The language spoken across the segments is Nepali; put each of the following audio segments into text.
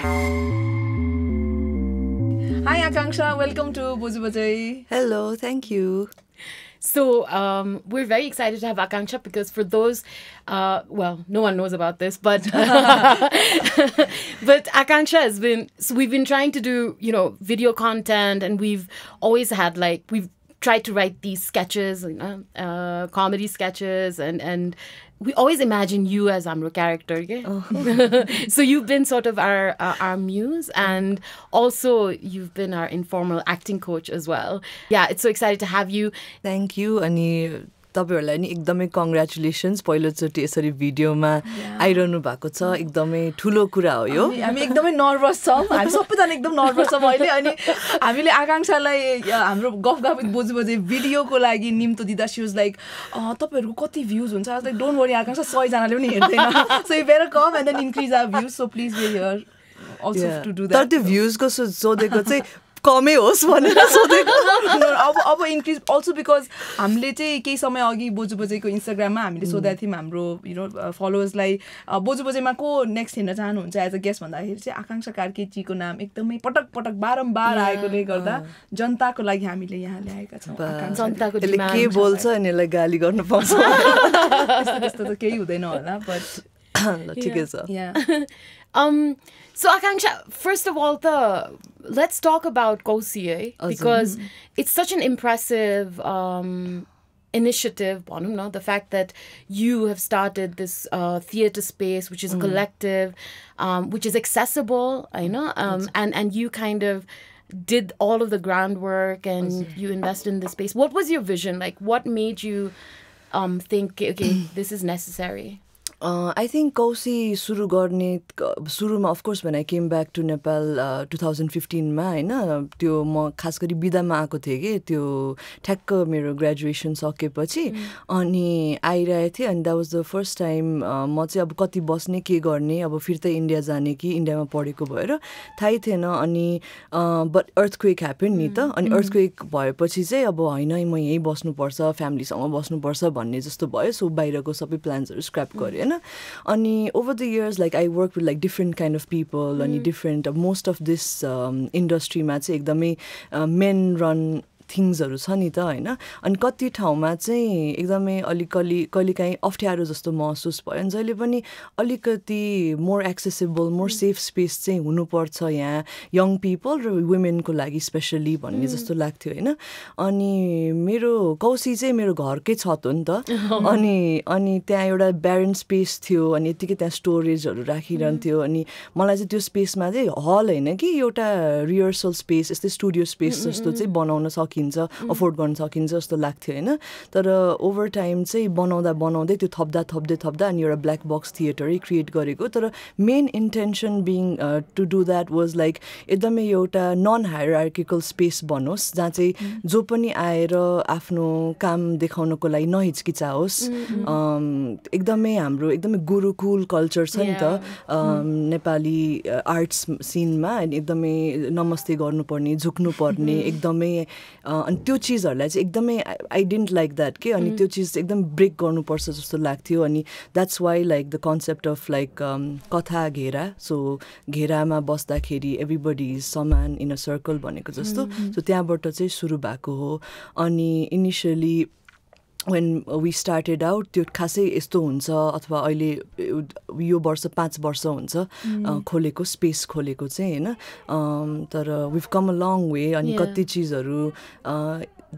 Hi Akanchha, welcome to Boju Bajai. Hello, thank you. So we're very excited to have Akanchha because for those, well, no one knows about this, but but Akanchha has been, so we've been trying to do, you know, video content, and we've always had we've tried to write these sketches, you know, comedy sketches, and we always imagine you as our character, yeah? Oh. So you've been sort of our muse, and also you've been our informal acting coach as well. Yeah, it's so excited to have you. Thank you. अनि तपाईहरुलाई नि एकदमै कंग्रेचुलेशन्स पहिलोचोटी यसरी भिडियोमा आइरहनु भएको छ एकदमै ठुलो कुरा हो यो हामी एकदमै नर्भस छौं हामी सबैजना एकदम नर्भस छौं अहिले अनि हामीले आकांक्षालाई हाम्रो गफ गफ विथ बोजु बजे भिडियोको लागि निम्तो दिदा शी वाज लाइक तपाईहरुको कति भ्यूज हुन्छ लाइक डोन्ट वरी आकांक्षा 100 जनाले पनि हेर्दैन so you better come and then increase our views so please be here also to do that तर त्यो भ्यूजको सोधेको चाहिँ कमै होस् भनेर सोधेको अब इन्क्रिज अल्सो बिकज हामीले चाहिँ केही समय अघि बोजु बजेको इन्स्टाग्राममा हामीले सोधेका थियौँ हाम्रो यु नो फलोवर्सलाई बोजु बजेमा को नेक्स्ट हेर्न चाहनुहुन्छ एज अ गेस्ट भन्दाखेरि चाहिँ आकांक्षा कार्कीजीको नाम एकदमै पटक पटक बारम्बार आएकोले गर्दा जनताको लागि हामीले यहाँ ल्याएका छौँ जनताको के बोल्छ अनि यसलाई गाली गर्न पाउँछ त्यस्तो त केही हुँदैन होला बट ठिकै छ So Akanksha, first of all, let's talk about Kosi, because it's such an impressive initiative. The fact that you have started this theatre space, which is collective, which is accessible, I know, and you kind of did all of the groundwork and you invested in this space. What was your vision? Like, what made you think, okay, this is necessary? I think Kosi सुरुमा of course when I came back to Nepal 2015 मा हैन त्यो म खास गरी बिदामा आएको थिए के त्यो ठ्याक्क मेरो ग्रेजुएसन सकेपछि अनि आइरहेको थिए अनि that was the first time म चाहिँ अब कति बस्ने के गर्ने अब फिर्तै इन्डिया जाने कि इन्डियामा पढेको भएर थाहै थिएन अनि but earthquake happened नि त अनि earthquake भएपछि चाहिँ अब हैन म यही बस्नुपर्छ फ्यामिलीसँग बस्नुपर्छ भन्ने जस्तो भयो सो बाहिरको सबै प्लान्सहरु स्क्रैप गरे अनि over the years like I worked with like different kind of people अनि different most of this industry मा चाहिँ एकदमै men run थिङ्सहरु छ नि त हैन अनि कति ठाउँमा चाहिँ एकदमै कहिलेकाहीँ अप्ठ्यारो जस्तो महसुस भयो अनि जहिले पनि अलिकति more accessible more safe space चाहिँ हुनुपर्छ यहाँ यङ पिपल र वुमेनको लागि स्पेशली भन्ने जस्तो लाग्थ्यो हैन अनि मेरो कौसी चाहिँ मेरो घरकै छत हो नि त अनि त्यहाँ एउटा ब्यारन स्पेस थियो अनि यतिकै त्यहाँ स्टोरेजहरु राखिरहन्थ्यो अनि मलाई चाहिँ त्यो स्पेसमा चाहिँ हल हैन कि एउटा रिहर्सल स्पेस यस्तै स्टुडियो स्पेस जस्तो चाहिँ बनाउन सकिन्छ अफोर्ड गर्न सकिन्छ जस्तो लाग्थ्यो हैन तर ओभर टाइम चाहिँ बनाउँदै त्यो थप्दा अनि एउटा ब्ल्याक बक्स थिएटरै क्रिएट गरेको तर main intention being to do that was like एकदमै एउटा नन हायरार्किकल स्पेस बनोस् जहाँ चाहिँ जो पनि आएर आफ्नो काम देखाउनको लागि नहिचकिचाओस् एकदमै हाम्रो एकदमै गुरुकुल कल्चर छ नि त नेपाली आर्ट्स सिनमा अनि एकदमै नमस्ते गर्नुपर्ने झुक्नुपर्ने एकदमै अनि त्यो चीजहरुलाई चाहिँ एकदमै आई डिडन्ट लाइक दैट के अनि त्यो चीज एकदम ब्रेक गर्नुपर्छ जस्तो लाग्थ्यो अनि that's why like the concept of like कथा घेरा सो घेरामा बस्दाखेरि एभ्रीबडी इज समान इन अ सर्कल भनेको जस्तो सो त्यहाँबाट चाहिँ सुरु भएको हो अनि initially when we started out त्यो खासै यस्तो हुन्छ अथवा अहिले यो वर्ष 5 वर्ष हुन्छ खोलेको स्पेस खोलेको चाहिँ हैन तर we've come a long way अनि कति चीजहरु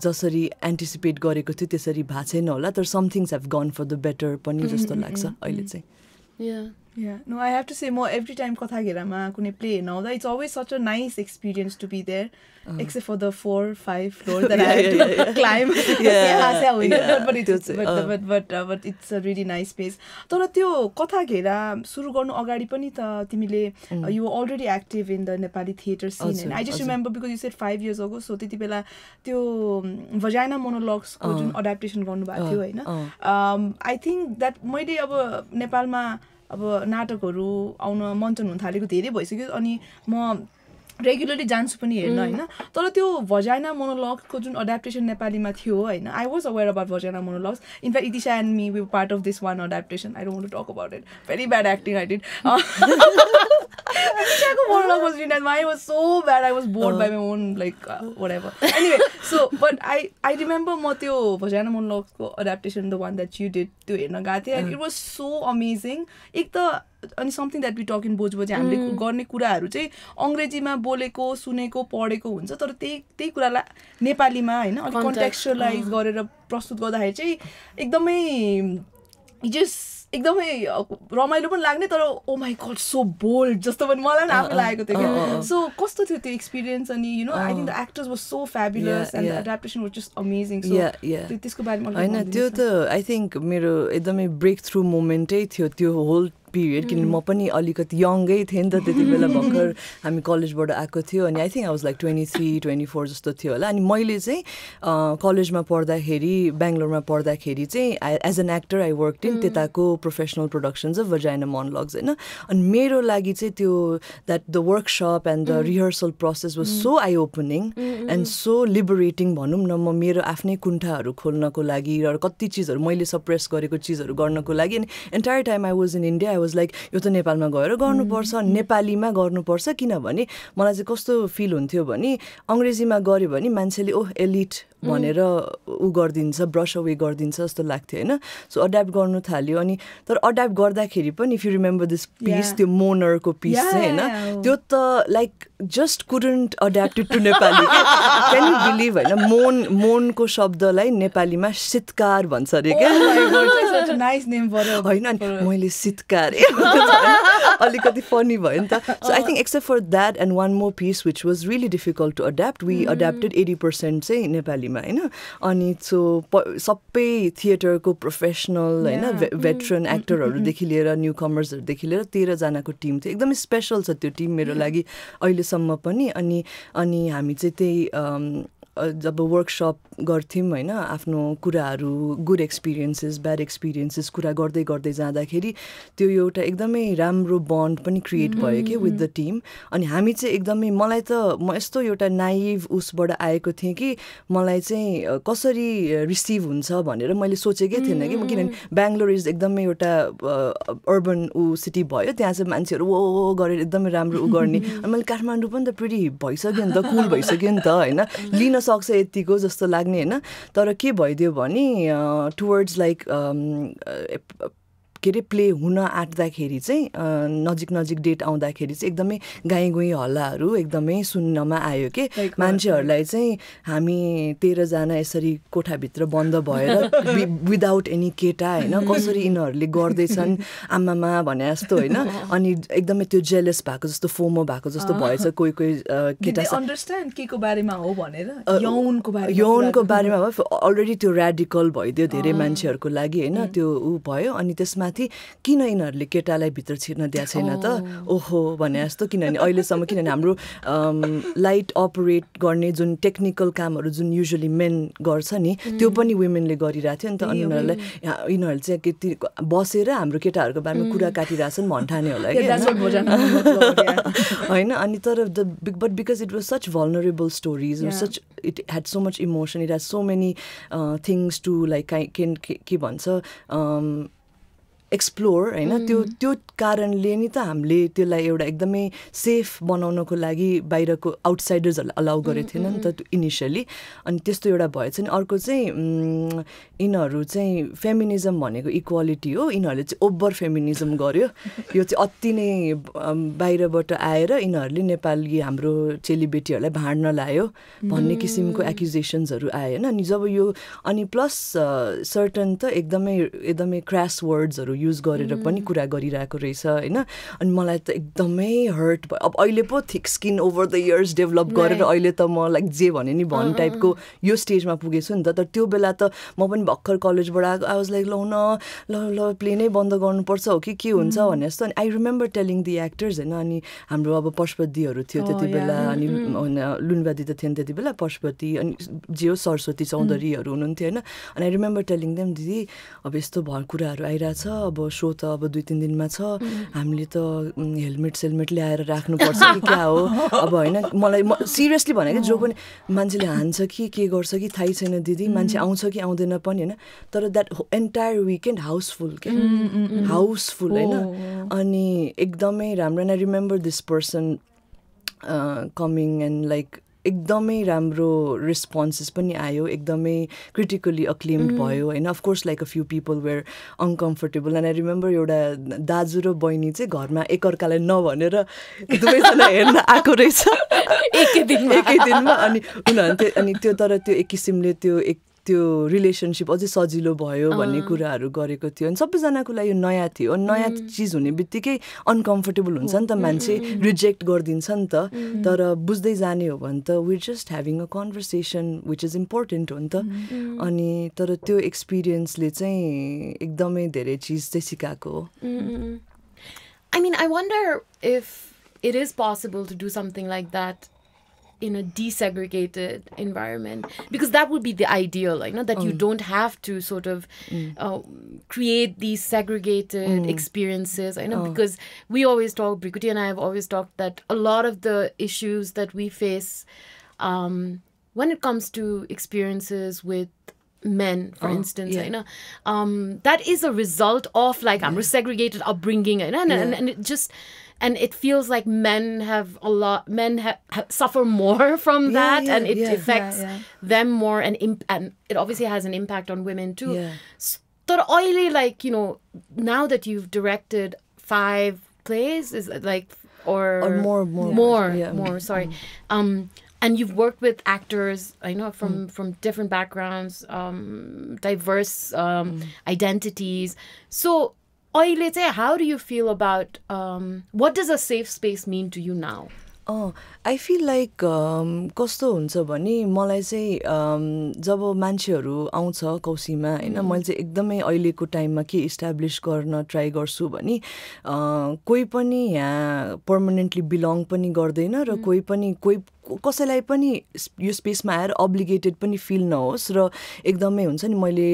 जसरी एन्टिसिपेट गरेको थियो त्यसरी भएको छैन होला तर some things have gone for the better पनि जस्तो लाग्छ अहिले चाहिँ Yeah, no, I have to say more every time Katha Ghera ma kune play and all that. It's always such a nice experience to be there, except for the 4-5 floor that I have to climb. But it's a really nice space. तर त्यो Katha Ghera सुरु गर्नु अगाडि पनि त तिमीले you were already active in the Nepali theatre scene. And I just remember because you said 5 years ago, so त्यति बेला त्यो Vagina Monologues को जुन adaptation गर्नु भएको थियो हैन. I think that मैले अब नेपालमा अब नाटकहरु आउन मञ्चन हुन थालेको धेरै भइसक्यो अनि म रेगुलरली जान्छु पनि हेर्न हैन तर त्यो Vagina Monologues को जुन adaptation नेपालीमा थियो हैन I was aware about Vagina Monologues in fact Itisha and me we were part of this one adaptation I don't want to talk about it very bad acting I did Itishaको monologue was really nice. Mine was so bad. I was bored by my own, like, whatever. Anyway, so, but I remember mo tyo Vagina Monologues ko adaptation, the one that you did, to हेर्न गएको थिएँ, and it was so amazing. एक त अनि something that we talk in Boju Bajai, हामीले गर्ने कुराहरू चाहिँ अङ्ग्रेजीमा बोलेको, सुनेको, पढेको हुन्छ, तर त्यही कुरालाई नेपालीमा हैन अलि कन्टेक्चुअलाइज गरेर प्रस्तुत गर्दाखेरि चाहिँ एकदमै एकदमै रमाइलो पनि लाग्ने, तर ओ माई गॉड सो बोल्ड जस्तो पनि मलाई पनि आफै लागेको थियो के. सो कस्तो थियो त्यो एक्सपिरियन्स? अनि you know I think the actors was so fabulous and the adaptation was just amazing. So त्यसको बारेमा हैन, त्यो त आई थिंक मेरो एकदमै ब्रेक थ्रु मोमेन्टै थियो त्यो होल पिरियड. किन म पनि अलिकति यङ्गै थिएँ नि त त्यति बेला, भर्खर हामी कलेजबाट आएको थियो, अनि I think I was like 23-24 जस्तो थियो होला. अनि मैले चाहिँ कलेजमा पढ्दाखेरि, बेङ्गलोरमा पढ्दाखेरि चाहिँ as an actor I work in त्यताको professional productions of vagina monologues होइन. अनि मेरो लागि चाहिँ त्यो that the workshop and the rehearsal process was so eye opening and so liberating भनौँ न. म मेरो आफ्नै कुण्ठाहरू खोल्नको लागि र कति चिजहरू मैले सप्रेस गरेको चिजहरू गर्नको लागि, अनि entire time I was in India was like यो त नेपालमा गएर गर्नुपर्छ, नेपालीमा गर्नुपर्छ. किनभने मलाई चाहिँ कस्तो फिल हुन्थ्यो भने अङ्ग्रेजीमा गऱ्यो भने मान्छेले ओह एलिट भनेर उ गरिदिन्छ, ब्रस अवे गरिदिन्छ जस्तो लाग्थ्यो होइन. सो अड्याप्ट गर्नु थाल्यो. अनि तर अड्याप्ट गर्दाखेरि पनि if you remember this piece, त्यो मोनरको पिस चाहिँ होइन, त्यो त like just couldn't adapt to Nepali. Can you believe होइन, मोनको शब्दलाई नेपालीमा शीतकार भन्छ अरे क्या होइन. अनि मैले शीतकार अलिकति फनी भयो नि त. So I think except for that and one more piece which was really difficult to adapt, we adapted 80% चाहिँ नेपालीमा होइन. अनि सो सबै थिएटरको प्रोफेसनल होइन भेटरन एक्टरहरूदेखि लिएर न्यू कमर्सहरूदेखि लिएर 13 जनाको टिम थियो. एकदमै स्पेसल छ त्यो टिम मेरो लागि अहिलेसम्म पनि. अनि हामी चाहिँ त्यही जब वर्कसप गर्थ्यौँ होइन, आफ्नो कुराहरू, गुड एक्सपिरियन्सेस, ब्याड एक्सपिरियन्सेस कुरा गर्दै गर्दै जाँदाखेरि त्यो एउटा एकदमै राम्रो बन्ड पनि क्रिएट भयो कि विथ द टिम. अनि हामी चाहिँ एकदमै, मलाई त म यस्तो एउटा नाइभ उसबाट आएको थिएँ कि मलाई चाहिँ कसरी रिसिभ हुन्छ भनेर मैले सोचेकै थिएन कि. किनभने बेङ्गलोर इज एकदमै एउटा अर्बन सिटी भयो, त्यहाँ चाहिँ मान्छेहरू वो गरेर एकदमै राम्रो गर्ने. अनि मैले काठमाडौँ पनि त प्रिटी भइसक्यो नि त, कुल भइसक्यो नि त होइन, लिन सक्छ यतिको जस्तो लाग्ने होइन. तर के भइदियो भने टुवर्ड्स लाइक के अरे प्ले हुन आँट्दाखेरि चाहिँ नजिक डेट आउँदाखेरि चाहिँ एकदमै गाई हल्लाहरू एकदमै सुन्नमा आयो कि मान्छेहरूलाई चाहिँ हामी 13 जना यसरी कोठाभित्र बन्द भएर विदाउट एनी केटा होइन, कसरी यिनीहरूले गर्दैछन् आमामा भने जस्तो होइन. अनि एकदमै त्यो जेलस भएको जस्तो, फोमो भएको जस्तो भएछ. कोही केटा अन्डरस्ट्यान्ड के को बारेमा हो भनेर, यौनको बारेमा भयो. अलरेडी त्यो ऱ्याडिकल भइदियो धेरै मान्छेहरूको लागि होइन, त्यो ऊ भयो. अनि त्यसमा किन यिनीहरूले केटालाई भित्र छिर्न दिएको छैन त ओहो भने जस्तो. किनभने अहिलेसम्म किनभने हाम्रो लाइट अपरेट गर्ने जुन टेक्निकल कामहरू जुन युजुअली मेन गर्छ नि, त्यो पनि वुमेनले गरिरहेको थियो नि त. अनि यिनीहरूले चाहिँ के बसेर हाम्रो केटाहरूको बारेमा कुरा काटिरहेछन् भन्ठाने होला कि होइन. अनि तर but because it was such vulnerable stories, such it had so much emotion, it had so many things to like के भन्छ एक्सप्लोर होइन. त्यो कारणले नि त हामीले त्यसलाई एउटा एकदमै सेफ बनाउनको लागि बाहिरको आउटसाइडर्सहरूलाई अलाउ गरेको थिएन नि त इनिसियली. अनि त्यस्तो एउटा भएछ नि. अर्को चाहिँ यिनीहरू चाहिँ फेमिनिजम भनेको इक्वालिटी हो, यिनीहरूले चाहिँ ओभर फेमिनिजम गर्यो. यो चाहिँ अति नै बाहिरबाट आएर यिनीहरूले नेपाली हाम्रो चेलीबेटीहरूलाई भाँड्न लायो भन्ने किसिमको एक्युजेसन्सहरू आयो होइन. अनि जब यो अनि प्लस सर्टन त एकदमै क्रास वर्ड्सहरू युज गरेर पनि कुरा गरिरहेको रहेछ होइन. अनि मलाई त एकदमै हर्ट भयो. अब अहिले पो thick skin over the years develop गरेर अहिले त म लाइक जे भने नि भन्ने टाइपको यो स्टेजमा पुगेछु नि त. तर त्यो बेला त म पनि भर्खर कलेजबाट आएको, आई वाज लाइक ल प्लेनै बन्द गर्नुपर्छ हो कि के हुन्छ भने जस्तो. अनि I remember telling the actors होइन. अनि हाम्रो अब पशुपतिहरू थियो त्यति बेला, अनि लुनबादी त थिएन त्यति बेला, पशुपति अनि जे हो सरस्वती चौधरीहरू हुनुहुन्थ्यो होइन. अनि आई रिमेम्बर टेलिङ देम दिदी अब यस्तो कुराहरू आइरहेछ, अब सो त अब 2-3 दिनमा छ, हामीले त हेलमेट ल्याएर राख्नुपर्छ कि क्या हो अब होइन. मलाई सिरियसली भने कि जो पनि मान्छेले हान्छ कि के गर्छ कि थाहै छैन दिदी, मान्छे आउँछ कि आउँदैन पनि होइन. तर द्याट एन्टायर विकेन्ड हाउसफुल क्या, हाउसफुल होइन. अनि एकदमै राम्रो. And I remember this person coming and like एकदमै राम्रो रेस्पोन्सेस पनि आयो, एकदमै क्रिटिकली अक्लेम्ड भयो होइन. Of course like a few people were uncomfortable. And I remember एउटा दाजु र बहिनी चाहिँ घरमा एकअर्कालाई नभनेर दुवैजना हेर्न आएको रहेछ एकै दिनमा. अनि उनीहरू अनि त्यो तर त्यो एक किसिमले त्यो रिलेसनसिप अझै सजिलो भयो भन्ने कुराहरू गरेको थियो. अनि सबैजनाको लागि यो नयाँ थियो. अनि नयाँ चिज हुने बित्तिकै अनकम्फर्टेबल हुन्छ नि त, मान्छे रिजेक्ट गरिदिन्छ नि त. तर बुझ्दै जाने हो भने त we just having a conversation which is important हो नि त. अनि तर त्यो एक्सपिरियन्सले चाहिँ एकदमै धेरै चिज चाहिँ सिकाएको हो. I mean, I wonder if it is possible to do something like that in a desegregated environment, because that would be the ideal, you know, that you don't have to sort of create these segregated experiences, you know, because we always talk, Brikuti and I have always talked that a lot of the issues that we face when it comes to experiences with men, for instance, you know, that is a result of like our segregated upbringing, you know, and it just, and it feels like men suffer more from that, and it affects them more, and it obviously has an impact on women too. So oily, like, you know, now that you've directed 5 plays, is it like or more, sorry, and you've worked with actors, I know, from different backgrounds, diverse identities. So how do you feel about what does a safe space mean to you now? I feel like कस्तो हुन्छ भने मलाई चाहिँ जब मान्छेहरू आउँछ कौसीमा होइन, मैले चाहिँ एकदमै अहिलेको टाइममा के इस्टाब्लिस गर्न ट्राई गर्छु भने कोही पनि यहाँ पर्मानेन्टली बिलोङ पनि गर्दैन र कोही कसैलाई पनि यो स्पेसमा आएर अब्लिगेटेड पनि फिल नहोस् र एकदमै हुन्छ नि मैले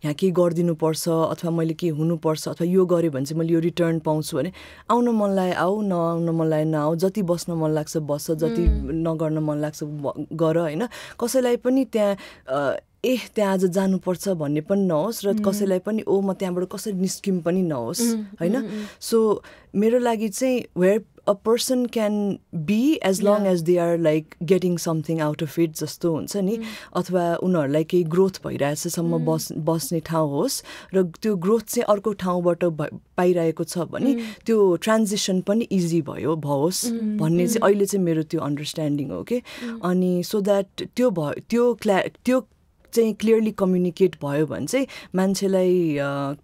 यहाँ केही गरिदिनुपर्छ अथवा मैले के हुनुपर्छ अथवा यो गरेँ भने चाहिँ मैले यो रिटर्न पाउँछु भने आउन मनलाई आऊ, नआउन मनलाई नआऊ, जति बस्न मन लाग्छ बस्छ, जति नगर्न मन लाग्छ गर होइन. कसैलाई पनि त्यहाँ त्यहाँ आज जानुपर्छ भन्ने पनि नहोस् र कसैलाई पनि म त्यहाँबाट कसरी निस्किम पनि नहोस् होइन. सो मेरो लागि चाहिँ where a person can be as long as they are like getting something out of it जस्तो हुन्छ नि, अथवा उनीहरूलाई केही ग्रोथ भइरहेछसम्म बस्ने ठाउँ होस् र त्यो ग्रोथ चाहिँ अर्को ठाउँबाट पाइरहेको छ भने त्यो ट्रान्जिसन पनि इजी भओस् भन्ने चाहिँ अहिले चाहिँ मेरो त्यो अन्डरस्ट्यान्डिङ हो कि. अनि सो द्याट त्यो चाहिँ क्लियरली कम्युनिकेट भयो भने चाहिँ मान्छेलाई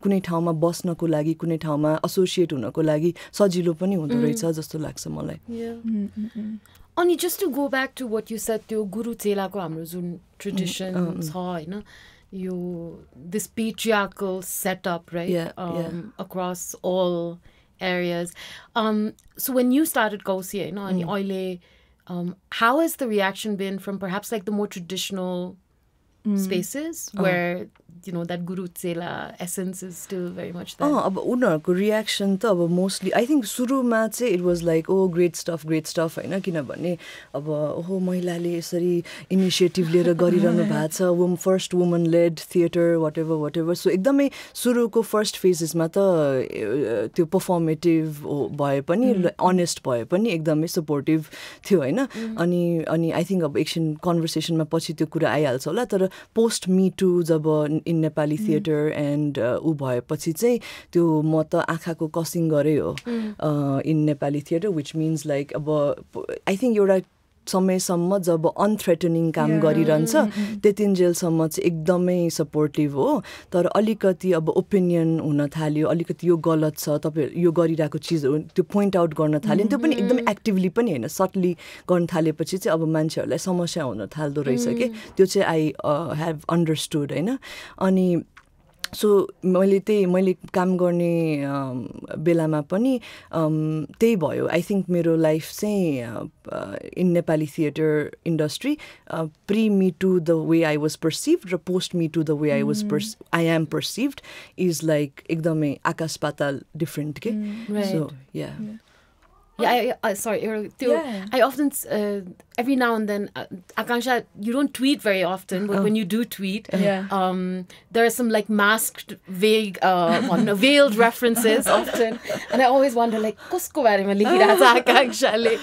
कुनै ठाउँमा बस्नको लागि कुनै ठाउँमा एसोसिएट हुनको लागि सजिलो पनि हुँदो रहेछ जस्तो लाग्छ मलाई. अनि just to go back to what you said, त्यो गुरु चेलाको हाम्रो जुन ट्रेडिसन छ हैन, यो this patriarchal setup right across all areas. So when you started कौसी हैन, अनि अहिले how has the reaction been from perhaps like the more traditional spaces where you know that Guru Tsela essence is still very much there? अब उनीहरूको रियाक्सन त अब मोस्टली आई थिङ्क सुरुमा चाहिँ it was like great stuff होइन, किनभने अब महिलाले यसरी इनिसिएटिभ लिएर गरिरहनु भएको छ, first woman led theatre whatever. So एकदमै सुरुको फर्स्ट फेजेसमा त त्यो पर्फर्मेटिभ भए पनि अनेस्ट भए पनि एकदमै सपोर्टिभ थियो होइन. अनि आई थिङ्क अब एकछिन कन्भर्सेसनमा पछि त्यो कुरा आइहाल्छ होला. तर पोस्ट मी टू जब इन नेपाली थिएटर एन्ड ऊ भएपछि चाहिँ त्यो म त आँखाको कसिङ गरेँ हो in Nepali theatre, which means like अब आई थिङ्क एउटा समयसम्म जब अनथ्रेटनिङ काम गरिरहन्छ त्यतिन्जेलसम्म चाहिँ एकदमै सपोर्टिभ हो. तर अलिकति अब ओपिनियन हुन थाल्यो, अलिकति यो गलत छ, तपाईँ यो गरिरहेको चिजहरू त्यो पोइन्ट आउट गर्न थाल्यो, त्यो पनि एकदमै एक्टिभली पनि होइन, सटली गर्न थालेपछि चाहिँ अब मान्छेहरूलाई समस्या हुन थाल्दो रहेछ कि. त्यो चाहिँ आई हेभ अन्डरस्टुड होइन. अनि सो मैले काम गर्ने बेलामा पनि त्यही भयो. आई थिङ्क मेरो लाइफ चाहिँ in Nepali theatre industry pre me to the way I was perceived र post me to the way I am perceived is like एकदमै आकाश पाताल डिफ्रेन्ट के. So yeah Sorry. I often, every now and then, Akanchha, you don't tweet very often, but when you do tweet, there are some like masked, vague, veiled references often, and I always wonder like, kosko barema lekhiरहेछ Akanchhaले.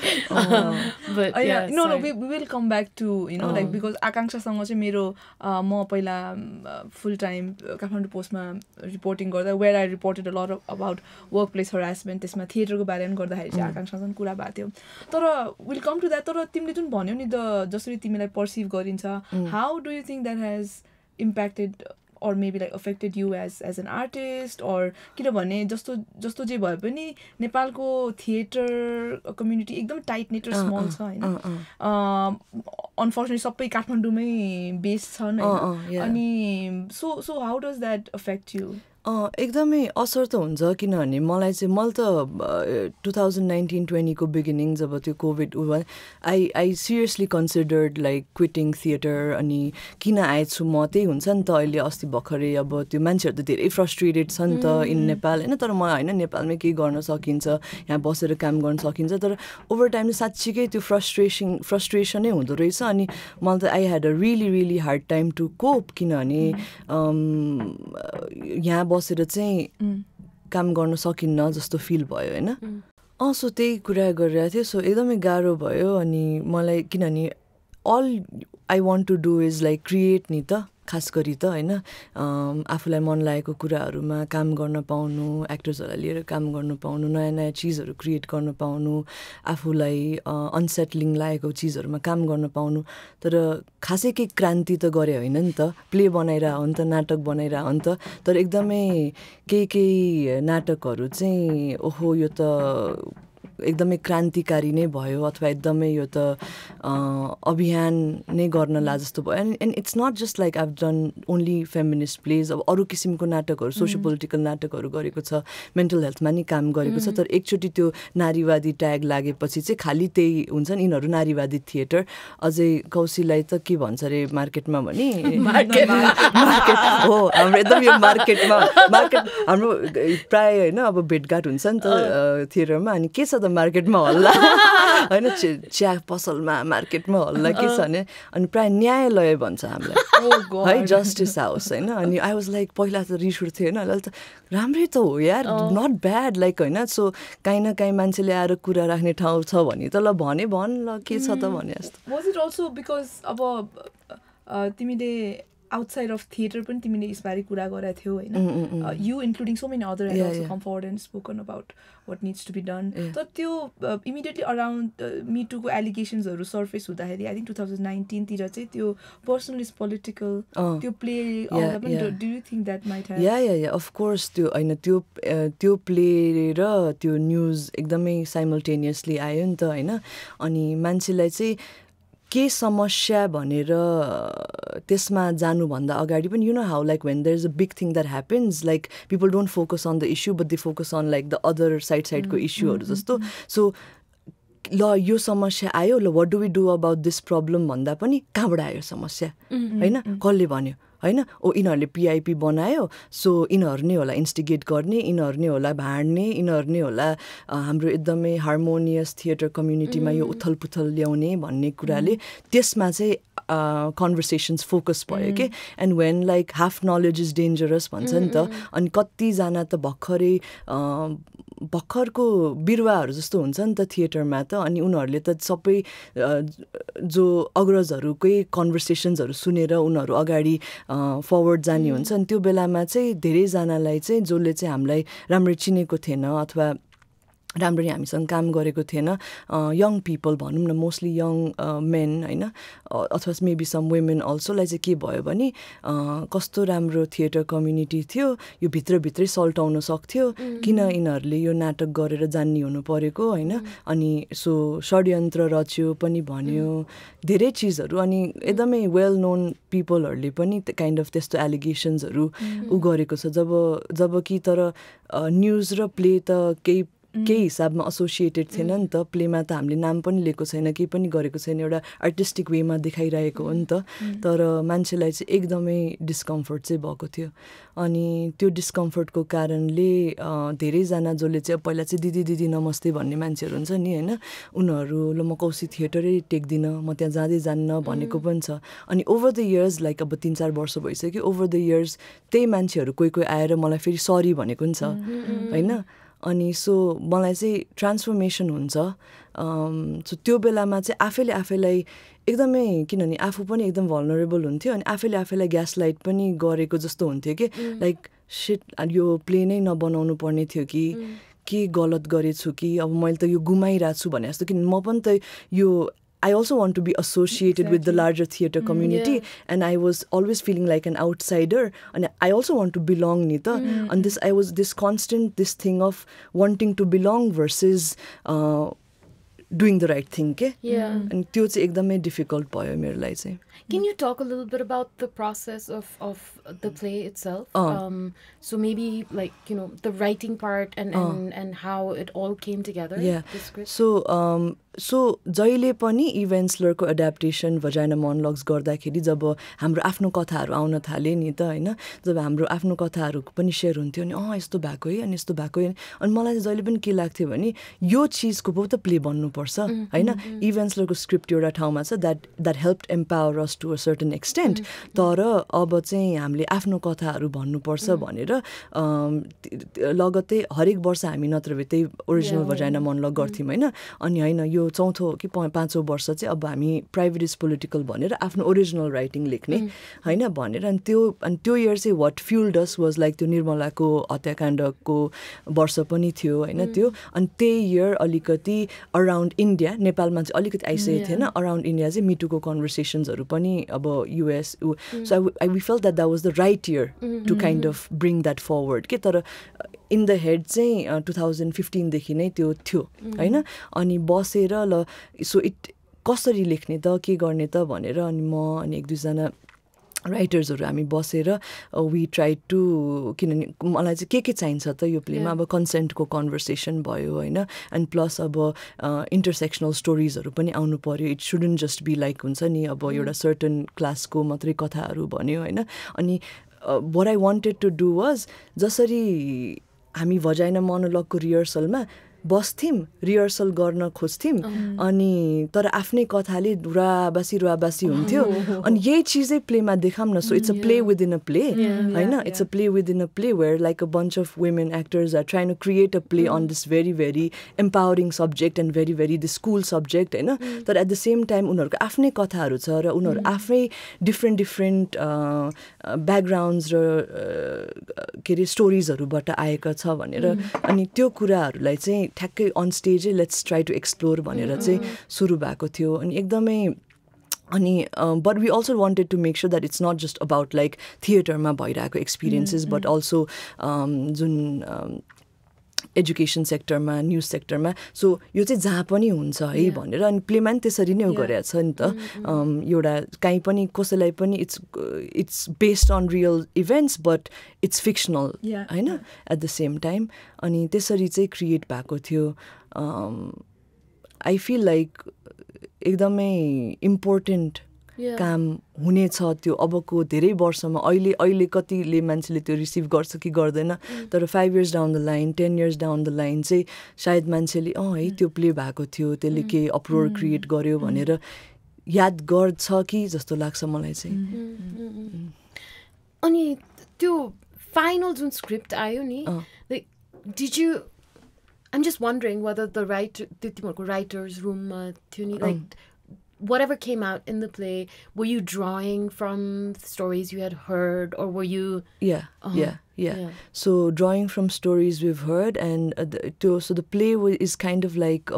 But no, we will come back to like because Akanchhaसँग चाहिँ मेरो म पहिला full time Kathmandu postमा reporting गर्दा where I reported a lot about workplace harassment, त्यसमा theaterको बारेमा गर्दाखेरि चाहिँ आकांक्षासँग कुरा भएको थियो. तर विल कम टु द्याट. तर तिमीले जुन भन्यौ नि जसरी तिमीलाई पर्सिभ गरिन्छ, how do you think that has impacted or maybe like affected you as an artist, or किनभने जस्तो जे भए पनि नेपालको थिएटर कम्युनिटी एकदम टाइट नेट र स्मल छ हैन. अनफर्चुनेटली सबै काठमाडौँमै बेस छन् हैन. अनि so how does that affect you? एकदमै असर त हुन्छ, किनभने मैले त 2019-20 को बिगिनिङ जब त्यो covid I seriously considered like quitting theatre. अनि किन आएछु म त्यही हुन्छ नि त. अहिले अस्ति भर्खरै अब त्यो मान्छेहरू त धेरै फ्रस्ट्रेटेड छ नि त इन नेपाल हैन. तर मलाई होइन नेपालमै केही गर्न सकिन्छ, यहाँ बसेर काम गर्न सकिन्छ. तर ओभर टाइम साँच्चीकै त्यो फ्रस्ट्रेसनै हुँदो रहेछ. अनि मलाई त I had a really hard time to cope, किनभने यहाँ बसेर चाहिँ काम गर्न सकिन्न जस्तो फिल भयो हैन. सो त्यही कुरा गरिरहेको थियो. सो एकदमै गाह्रो भयो. अनि मलाई किनभने all I want to do is like create नि त, खास गरी त हैन. आफूलाई मन लागेको कुराहरूमा काम गर्न पाउनु, एक्टर्सहरूलाई लिएर काम गर्न पाउनु, नयाँ नयाँ चिजहरू क्रिएट गर्न पाउनु, आफूलाई अनसेटलिङ लागेको चिजहरूमा काम गर्न पाउनु. तर खासै केही क्रान्ति त गरे होइन नि त. प्ले बनाइरह हो नि त, नाटक बनाइरह हो नि त. तर एकदमै केही नाटकहरू चाहिँ ओहो यो त एकदमै क्रान्तिकारी नै भयो, अथवा एकदमै यो त अभियान नै गर्न ला जस्तो भयो. And it's not just like I've done only feminist plays. अब अरू किसिमको नाटकहरू, सोसियो पोलिटिकल नाटकहरू गरेको छ, मेन्टल हेल्थमा नि काम गरेको छ. तर एकचोटि त्यो नारीवादी ट्याग लागेपछि चाहिँ खालि त्यही हुन्छ नि, यिनीहरू नारीवादी थिएटर. अझै कौशीलाई त के भन्छ अरे मार्केटमा भने मार्केट हो हाम्रो एकदम यो मार्केट हाम्रो प्राय होइन अब भेटघाट हुन्छ नि त थिएटरमा. अनि के छ त मार्केटमा हल्ला होइन, चिया पसलमा मार्केटमा हल्ला के छ भने, अनि प्रायः न्यायालय भन्छ हामीलाई है, जस्टिस हाउस होइन. अनि आई वाज लाइक पहिला त रिस उठ्थ्यो होइन, अहिले त राम्रै त हो यार, नट ब्याड लाइक होइन. सो काहीँ न काहीँ मान्छेले आएर कुरा राख्ने ठाउँ छ भने त ल भन ल के छ त भने जस्तो. वाज इट अल्सो बिकज अब तिमीले outside of theatre पनि तिमीले यसबारे कुरा गरेको थियौ हैन. You including so many other have also come forward and spoken about what needs to be done. तर त्यो immediately around Me Too को allegations surface हुँदाखेरि I think 2019 तिर चाहिँ त्यो personal is political त्यो play आउँदा पनि do you think that might have? Yeah, of course. त्यो हैन त्यो play र त्यो news एकदमै simultaneously आयो नि त हैन. अनि मान्छेलाई चाहिँ के समस्या भनेर त्यसमा जानुभन्दा अगाडि पनि you know how like when there's a big thing that happens, like people don't focus on the issue but they focus on like the other side को इस्युहरू जस्तो. सो ल यो समस्या आयो, ल what do we do about this problem भन्दा पनि कहाँबाट आयो समस्या हैन, कसले भन्यो हैन, यिनीहरूले पिआइपी बनायो, सो यिनीहरू नै होला इन्स्टिगेट गर्ने, यिनीहरू नै होला भाड्ने, यिनीहरू नै होला हाम्रो एकदमै हार्मोनियस थिएटर कम्युनिटीमा यो उथलपुथल ल्याउने भन्ने कुराले त्यसमा चाहिँ कन्भर्सेसन्स फोकस भयो के. And when like half knowledge is dangerous भन्छ नि त. अनि कतिजना त भर्खरको बिरुवाहरू जस्तो हुन्छ नि त थिएटरमा त. अनि उनीहरूले त सबै जो अग्रजहरूकै कन्भर्सेसन्सहरू सुनेर उनीहरू अगाडि फरवर्ड जाने हुन्छ. अनि त्यो बेलामा चाहिँ धेरैजनालाई चाहिँ जसले चाहिँ हामीलाई राम्ररी चिनेको थिएन अथवा राम्ररी हामीसँग काम गरेको थिएन, यङ पिपल भनौँ न, मोस्टली यङ मेन होइन, अथवा मेबी सम वुमेन अल्सोलाई चाहिँ के भयो भने कस्तो राम्रो थिएटर कम्युनिटी थियो, यो भित्रभित्रै सल्टाउन सक्थ्यो, किन यिनीहरूले यो नाटक गरेर जान्ने हुनु परेको होइन. अनि सो षड्यन्त्र रच्यो पनि भन्यो धेरै चिजहरू. अनि एकदमै वेल नोन पिपलहरूले पनि काइन्ड अफ त्यस्तो एलिगेसन्सहरू गरेको छ. जब कि तर न्युज र प्ले त केही केही हिसाबमा एसोसिएटेड थिएन नि त प्लेमा त हामीले नाम पनि लिएको छैन केही पनि गरेको छैन एउटा आर्टिस्टिक वेमा देखाइरहेको हो नि त तर मान्छेलाई चाहिँ एकदमै डिस्कम्फर्ट चाहिँ भएको थियो अनि त्यो डिस्कम्फर्टको कारणले धेरैजना जसले चाहिँ पहिला चाहिँ दिदी दिदी नमस्ते भन्ने मान्छेहरू हुन्छ नि होइन उनीहरू ल म कौशी थिएटरै टेक्दिनँ म त्यहाँ जाँदै जान्न भनेको पनि छ अनि ओभर द इयर्स लाइक अब 3-4 वर्ष भइसक्यो ओभर द इयर्स त्यही मान्छेहरू कोही कोही आएर मलाई फेरि सरी भनेको नि छ होइन अनि सो मलाई चाहिँ ट्रान्सफर्मेसन हुन्छ सो त्यो बेलामा चाहिँ आफैले आफैलाई एकदमै किनभने आफू पनि एकदम भल्नरेबल हुन्थ्यो अनि आफैले आफैलाई ग्यास लाइट पनि गरेको जस्तो हुन्थ्यो कि लाइक सिट यो प्ले नै नबनाउनु पर्ने थियो कि के गलत गरेछु कि अब मैले त यो गुमाइरहेको छु भने जस्तो कि म पनि त यो I also want to be associated with the larger theatre community and I was always feeling like an outsider and I also want to belong nita and I was this thing of wanting to belong versus doing the right thing ke and त्यो चाहिँ एकदमै difficult भयो मेरो लागि चाहिँ Can you talk a little bit about the process of the play itself? So maybe like, you know, the writing part and how it all came together. Yeah. The script. So जहिले पनि इभेन्ट्सलरको एडाप्टेसन भजाइना मोनोलग्स गर्दाखेरि जब हाम्रो आफ्नो कथाहरू आउन थाले नि त होइन जब हाम्रो आफ्नो कथाहरू पनि सेयर हुन्थ्यो अनि यस्तो भएको है अनि यस्तो भएको है अनि मलाई चाहिँ जहिले पनि के लाग्थ्यो भने यो चिजको पो त प्ले बन्नुपर्छ होइन इभेन्ट्सलरको स्क्रिप्ट एउटा ठाउँमा छ that help empower us to a certain extent तर अब चाहिँ हामीले आफ्नो कथाहरू भन्नुपर्छ भनेर लगत्तै हरेक वर्ष हामी नत्र भए त्यही ओरिजिनल भजाइना मोनोलग गर्थ्यौँ होइन अनि होइन यो चौथो कि पाँचौँ वर्ष चाहिँ अब हामी प्राइभेट इज पोलिटिकल भनेर आफ्नो ओरिजिनल राइटिङ लेख्ने होइन भनेर अनि त्यो इयर चाहिँ what fuelled us was like त्यो निर्मलाको हत्याकाण्डको वर्ष पनि थियो होइन त्यो अनि त्यही इयर अलिकति अराउन्ड इन्डिया नेपालमा चाहिँ अलिकति आइसकेको थिएन अराउन्ड इन्डिया चाहिँ मिटुको कन्भर्सेसन्सहरू पनि अब US so we felt that was the right year to kind of bring that forward के तर इन द हेड चाहिँ 2015 देखि नै त्यो थियो होइन अनि बसेर ल सो कसरी लेख्ने त के गर्ने त भनेर अनि म अनि एक दुईजना राइटर्सहरू हामी बसेर वी ट्राई टु किनभने मलाई चाहिँ के चाहिन्छ त यो प्लेमा अब कन्सेन्टको कन्भर्सेसन भयो होइन एन्ड प्लस अब इन्टरसेक्सनल स्टोरिजहरू पनि आउनु पर्यो it shouldn't just be like हुन्छ नि अब एउटा सर्टन क्लासको मात्रै कथाहरू भन्यो होइन अनि what I wanted to do was जसरी हामी भजाइना मोनोलगको रिहर्सलमा बस्थ्यौँ रिहर्सल गर्न खोज्थ्यौँ अनि तर आफ्नै कथाले रुवाबासी हुन्थ्यो अनि यही चिजै प्लेमा देखाऊँ न so it's a play within a play होइन it's a play within a play where like a bunch of women actors are trying to create a play on this very very empowering subject and very very this cool subject होइन तर एट द सेम टाइम उनीहरूको आफ्नै कथाहरू छ र उनीहरू आफै डिफ्रेन्ट ब्याकग्राउन्ड्स र के अरे स्टोरिजहरूबाट आएका छ भनेर अनि त्यो कुराहरूलाई चाहिँ ठ्याक्कै अन स्टेजै लेट्स ट्राई टु एक्सप्लोर भनेर चाहिँ सुरु भएको थियो अनि एकदमै अनि but we also wanted to make sure that it's not just about like थिएटरमा भइरहेको एक्सपिरियन्सेस बट अल्सो जुन एजुकेसन सेक्टरमा न्युज सेक्टरमा सो यो चाहिँ जहाँ पनि हुन्छ है भनेर अनि प्लेमा पनि त्यसरी नै गरेको छ नि त एउटा काहीँ पनि कसैलाई पनि it's based on real events but it's fictional होइन एट द सेम टाइम अनि त्यसरी चाहिँ क्रिएट भएको थियो आई फिल लाइक एकदमै इम्पोर्टेन्ट काम हुनेछ त्यो अबको धेरै वर्षमा अहिले कतिले मान्छेले त्यो रिसिभ गर्छ कि गर्दैन तर 5 years down the line 10 years down the line चाहिँ सायद मान्छेले है त्यो प्ले भएको थियो त्यसले केही अपरोर क्रिएट गर्यो भनेर याद गर्छ कि जस्तो लाग्छ मलाई चाहिँ अनि त्यो फाइनल जुन स्क्रिप्ट आयो नि like did you I'm just wondering whether the तिमीहरूको राइटर्स रूममा थियो नि like whatever came out in the play, were you drawing from stories you had heard or were you... Yeah. So drawing from stories we've heard and so the play is kind of like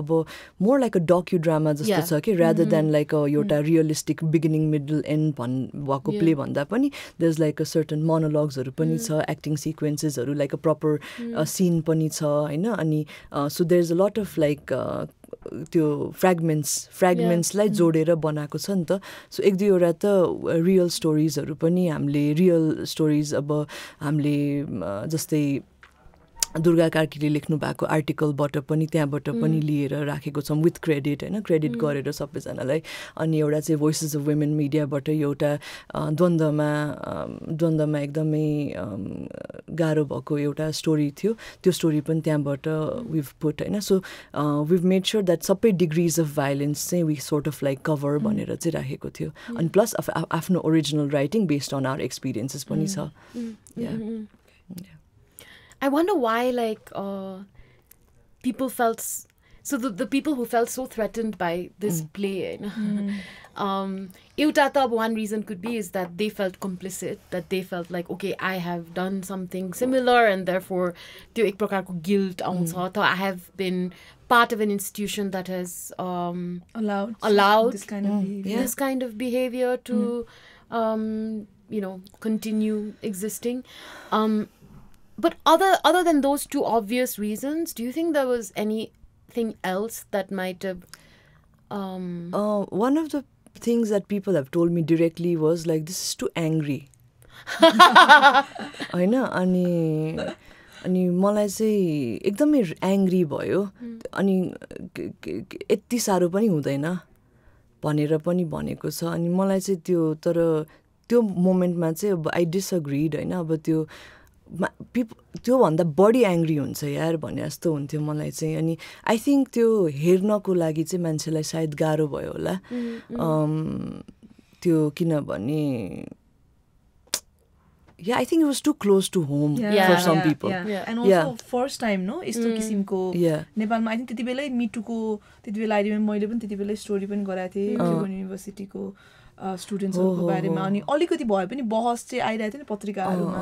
more like a docudrama just okay? Rather than like a realistic beginning, middle, end wako play bhanda pani there's like a certain monologues pani cha acting sequences like a proper scene pani cha haina ani so there's a lot of like त्यो फ्रेगमेन्ट्सलाई जोडेर बनाएको छ नि त सो एक दुईवटा त रियल स्टोरिजहरू पनि हामीले रियल स्टोरिज अब हामीले जस्तै दुर्गा कार्कीले लेख्नु भएको आर्टिकलबाट पनि त्यहाँबाट पनि लिएर राखेको छौँ विथ क्रेडिट होइन क्रेडिट गरेर सबैजनालाई अनि एउटा चाहिँ भोइसेस अफ वुमेन मिडियाबाट एउटा द्वन्द्वमा एकदमै गाह्रो भएको एउटा स्टोरी थियो त्यो स्टोरी पनि त्यहाँबाट विभ पुट होइन so we've made sure that सबै डिग्रिज अफ भाइलेन्स चाहिँ we sort of like cover भनेर चाहिँ राखेको थियो अनि प्लस आफ्नो original writing based on our experiences पनि छ I wonder why, like, people felt... So the people who felt so threatened by this play, one reason could be is that they felt complicit, that they felt like, okay, I have done something similar and therefore त्यो एक प्रकारको guilt आउँछ त I have been part of an institution that has allowed this kind of behavior to, continue existing. But other than those two obvious reasons, do you think there was anything else that might have... One of the things that people have told me directly was like, this is too angry. होइन अनि मलाई चाहिँ एकदमै एङ्ग्री भयो अनि यति साह्रो पनि हुँदैन भनेर पनि भनेको छ अनि मलाई चाहिँ त्यो मोमेन्टमा चाहिँ अब आई डिसएग्रीड होइन अब त्योभन्दा बढी एङ्ग्री हुन्छ यार भने जस्तो हुन्थ्यो मलाई चाहिँ अनि आई थिङ्क त्यो हेर्नको लागि चाहिँ मान्छेलाई सायद गाह्रो भयो होला त्यो किनभने I think it was too close to home for some people. And also first time no यस्तो किसिमको नेपालमा I think त्यति बेलै मिटुको त्यति बेला I remember मैले पनि त्यति बेलै स्टोरी पनि गराएको थिएँ युनिभर्सिटीको स्टुडेन्ट्सहरुको बारेमा अनि अलिकति भए पनि बहस चाहिँ आइरहेको थियो नि पत्रिकाहरुमा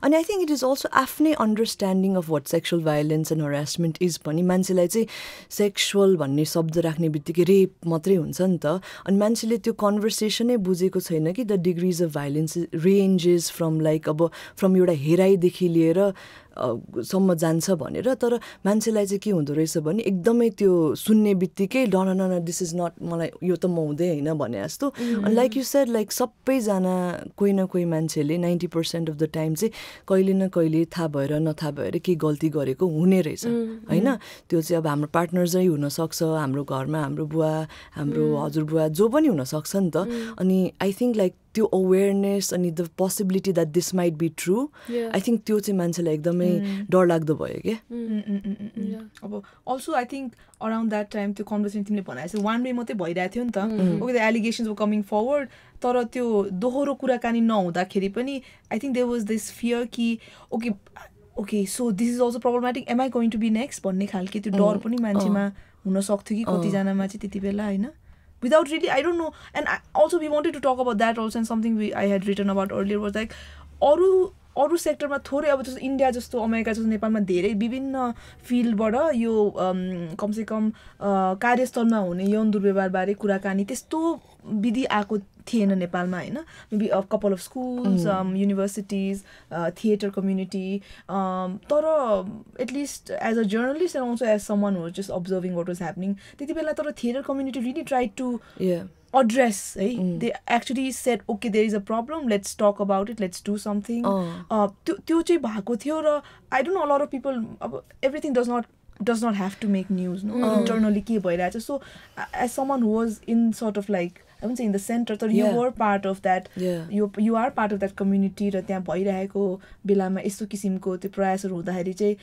अनि I think it is also आफ्नै understanding of what sexual violence and harassment is पनि मान्छेलाई चाहिँ सेक्सुअल भन्ने शब्द राख्ने बित्तिकै रेप मात्रै हुन्छ नि त अनि मान्छेले त्यो कन्भर्सेसनै बुझेको छैन कि the degrees of violence ranges from like अब फ्रम एउटा हेराइदेखि लिएर सम्म जान्छ भनेर तर मान्छेलाई चाहिँ के हुँदो रहेछ भने एकदमै त्यो सुन्ने बित्तिकै न दिस इज नट मलाई यो त म हुँदै होइन भने जस्तो अनि लाइक यु सेड लाइक सबैजना कोही न कोही मान्छेले 90% अफ द टाइम चाहिँ कहिले न कहिले थाहा भएर नथाहा भएर केही गल्ती गरेको हुने रहेछ होइन त्यो चाहिँ अब हाम्रो पार्टनर्सै हुनसक्छ हाम्रो घरमा हाम्रो बुवा हाम्रो हजुरबुवा जो पनि हुनसक्छ नि त अनि आई थिङ्क लाइक त्यो अवेरनेस अनि the possibility that this might be true I think त्यो चाहिँ मान्छेलाई एकदमै डरलाग्दो भयो क्या अब also I think around that time त्यो कन्भर्सेसन तिमीले भनेको वान वे मात्रै भइरहेको थियो नि त okay the allegations were coming forward तर त्यो दोहोरो कुराकानी नहुँदाखेरि पनि I think there was this fear कि okay so this is also problematic am I going to be next भन्ने खालके त्यो डर पनि मान्छेमा हुनसक्थ्यो कि कतिजनामा चाहिँ त्यति बेला होइन without really, I don't know, and also we wanted to talk about that also, and something I had written about earlier was like, अरू सेक्टरमा थोरै अब जस्तो इन्डिया जस्तो अमेरिका जस्तो नेपालमा धेरै विभिन्न फिल्डबाट यो कमसेकम कार्यस्थलमा हुने यौन दुर्व्यवहारबारे कुराकानी त्यस्तो विधि आएको थिएन नेपालमा होइन maybe a couple of schools universities theatre community तर at least as a journalist and also as someone who just observing what was happening त्यति बेला तर theatre community really try to address they actually said okay there is a problem, let's talk about it, let's do something त्यो चाहिँ भएको थियो र I don't know, a lot of people everything does not have to make news no internally के भइरहेछ so as someone who was in sort of like I wouldn't say in the center but you were part of that you are part of that community र त्यहाँ भइरहेको बेलामा यस्तो किसिमको त्यो प्रयासहरू हुँदाखेरि चाहिँ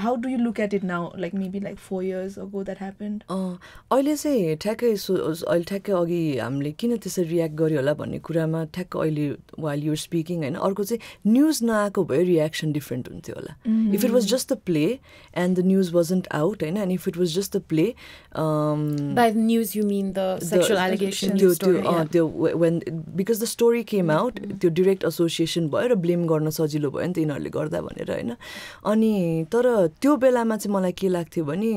how do you look at it now like maybe like 4 years ago that happened अहिले चाहिँ ठ्याक्कै अघि हामीले किन त्यसरी रियाक्ट गर्यो होला भन्ने कुरामा ठ्याक्क अहिले while you were speaking हैन अर्को चाहिँ न्यूज नआएको भए रियाक्सन डिफरेन्ट हुन्थ्यो होला if it was just a play and the news wasn't out हैन and if it was just a play by the news you mean the sexual allegations when because the story came out त्यो direct association भयो र blame गर्न सजिलो भयो नि त यिनीहरूले गर्दा भनेर हैन अनि तर त्यो बेलामा चाहिँ मलाई के लाग्थ्यो भने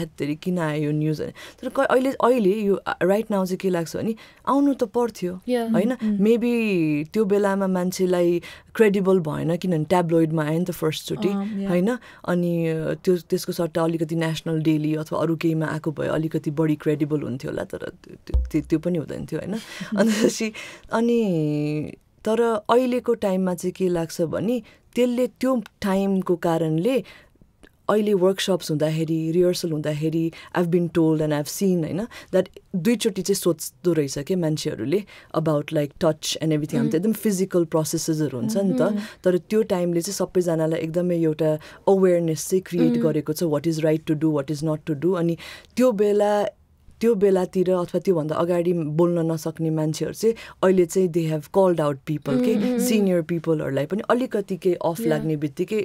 हेत्तरी किन आयो न्यूज तर अहिले यो राइट नाउ चाहिँ के लाग्छ भने आउनु त पर्थ्यो हैन मेबी त्यो बेलामा मान्छेलाई क्रेडिबल भएन किनभने ट्याब्लोइडमा आयो नि त फर्स्ट चोटि हैन अनि त्यसको सट्टा अलिकति नेशनल डेली अथवा अरू केहीमा आएको भए अलिकति बढी क्रेडिबल हुन्थ्यो होला तर त्यो पनि हुँदैन थियो हैन अनि तर अहिलेको टाइममा चाहिँ के लाग्छ भने त्यसले त्यो टाइमको कारणले अहिले वर्कसप्स हुँदाखेरि रिहर्सल हुँदाखेरि I've been told and I've seen होइन द्याट दुईचोटि चाहिँ सोच्दो रहेछ कि मान्छेहरूले about like touch and everything हामी त एकदम फिजिकल प्रोसेसेसहरू हुन्छ नि त तर त्यो टाइमले चाहिँ सबैजनालाई एकदमै एउटा अवेरनेस चाहिँ क्रिएट गरेको छ what is right to do what is not to do अनि त्यो बेलातिर अथवा त्योभन्दा अगाडि बोल्न नसक्ने मान्छेहरू चाहिँ अहिले चाहिँ they have called out people के सिनियर पिपलहरूलाई पनि अलिकति केही अफ लाग्ने बित्तिकै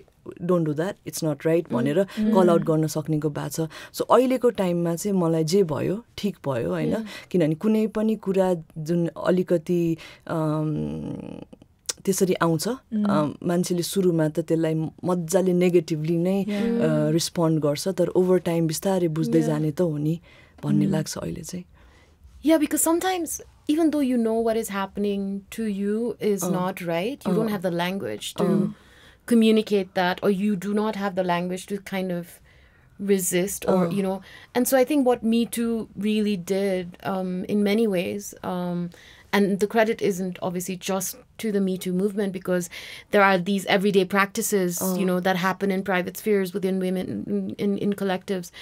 don't do that it's not right भनेर कल आउट गर्न सक्नेको भएको छ सो अहिलेको टाइममा चाहिँ मलाई जे भयो ठिक भयो होइन किनभने कुनै पनि कुरा जुन अलिकति त्यसरी आउँछ मान्छेले सुरुमा त त्यसलाई मजाले नेगेटिभली नै रिस्पोन्ड गर्छ तर ओभर टाइम बिस्तारै बुझ्दै जाने त हो नि भन्ने लाग्छ अहिले चाहिँ Yeah, because sometimes even though you know what is happening to you is not right, you don't have the language to communicate that, or you do not have the language to kind of resist, or you know. And so I think what Me Too really did in many ways, and the credit isn't obviously just to the Me Too movement, because there are these everyday practices, you know, that happen in private spheres within women in collectives.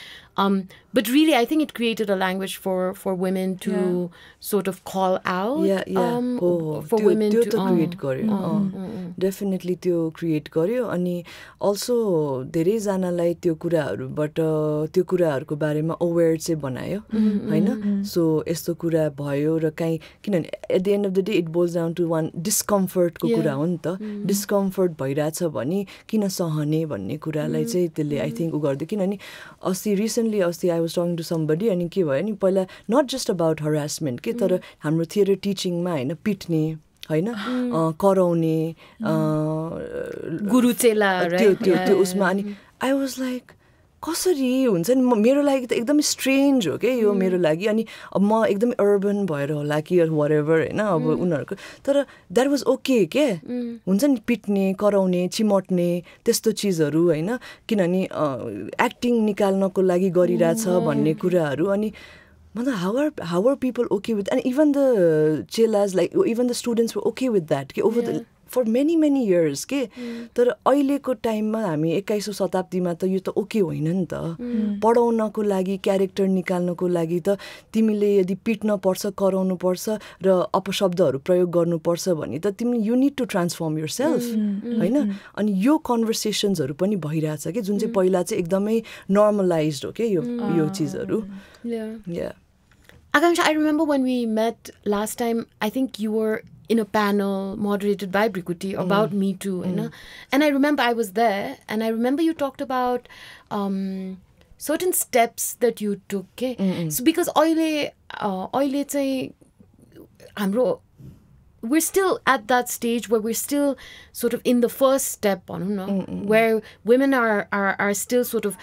But really, I think it created a language for women to sort of call out. For women to create गर्यो. Definitely त्यो create गर्यो अनि also धेरैजनालाई त्यो कुराहरूबाट त्यो कुराहरूको बारेमा aware चाहिँ बनायो हैन सो यस्तो कुरा भयो र काई किनभने at the end of the day it boils down to one discomfort को कुरा हो नि त discomfort भइराछ भने किन सहने भन्ने कुरालाई चाहिँ त्यसले I think उ गर्दै किनभने recently I was talking to somebody अनि के भयो नि पहिला not just about harassment के तर हाम्रो theater teaching मा हैन पिट्ने हैन कराउने गुरु चेला त्यो उसमा अनि I was like कसरी हुन्छ नि मेरो लागि त एकदमै स्ट्रेन्ज हो के यो मेरो लागि अनि अब म एकदमै अर्बन भएर होला कि whatever हैन अब उनीहरुको तर that was okay के हुन्छ नि पिट्ने कराउने चिमट्ने त्यस्तो चीजहरु हैन किनभने एक्टिङ निकाल्नको लागि गरिराछ भन्ने कुराहरु अनि मतलब how are people okay with, and even the chelas, like even the students were okay with that over the for many years के तर अहिलेको टाइममा हामी 21औं शताब्दीमा त यो त ओके होइन नि त पढाउनको लागि क्यारेक्टर निकाल्नको लागि त तिमीले यदि पिट्न पर्छ कराउनु पर्छ र अपशब्दहरु प्रयोग गर्नु पर्छ भने त तिमी you need to transform yourself हैन अनि यो कन्भर्सेसन्सहरु पनि भइराछ के जुन चाहिँ पहिला चाहिँ एकदमै नर्मलाइज्ड हो के यो चीजहरु yeah Akanchha, I remember when we met last time, I think you were in a panel moderated by Brikuti about Me Too, you know? And I remember I was there, and I remember you talked about certain steps that you took. Okay? So because we're still at that stage where we're still sort of in the first step, where women are still sort of